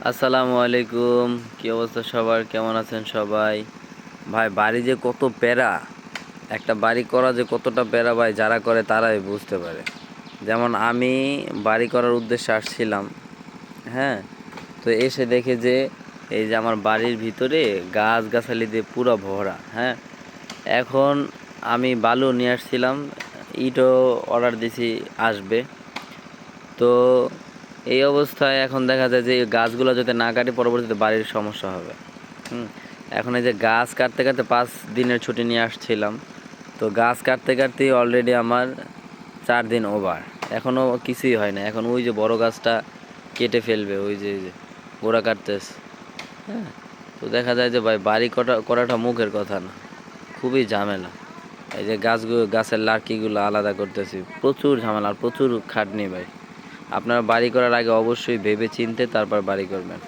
আসসালামু আলাইকুম। কি অবস্থা সবার? কেমন আছেন সবাই? ভাই বাড়ি যে কত প্যারা, একটা বাড়ি করা যে কতটা প্যারা ভাই, যারা করে তারাই বুঝতে পারে। যেমন আমি বাড়ি করার উদ্দেশ্যে আসছিলাম, হ্যাঁ, তো এসে দেখে যে এই যে আমার বাড়ির ভিতরে গাছগাছালি দিয়ে পুরো ভরা, হ্যাঁ। এখন আমি বালু নিয়ে আসছিলাম, ইটও অর্ডার দিছি, আসবে। তো এই অবস্থায় এখন দেখা যায় যে এই গাছগুলো যদি না কাটি পরবর্তীতে বাড়ির সমস্যা হবে। এখন এই যে গাছ কাটতে কাটতে 5 দিনের ছুটি নিয়ে আসছিলাম, তো গাছ কাটতে কাটতেই অলরেডি আমার 4 দিন ওভার, এখনও কিছুই হয় না। এখন ওই যে বড় গাছটা কেটে ফেলবে, ওই যে গোড়া কাটতেছে, হ্যাঁ। তো দেখা যায় যে ভাই বাড়ি করাটা মুখের কথা না, খুবই ঝামেলা। এই যে গাছের লার্কিগুলো আলাদা করতেছি, প্রচুর ঝামেলা আর প্রচুর খাটনি ভাই। আপনারা বাড়ি করার আগে অবশ্যই ভেবে চিনতে তারপর বাড়ি করবেন।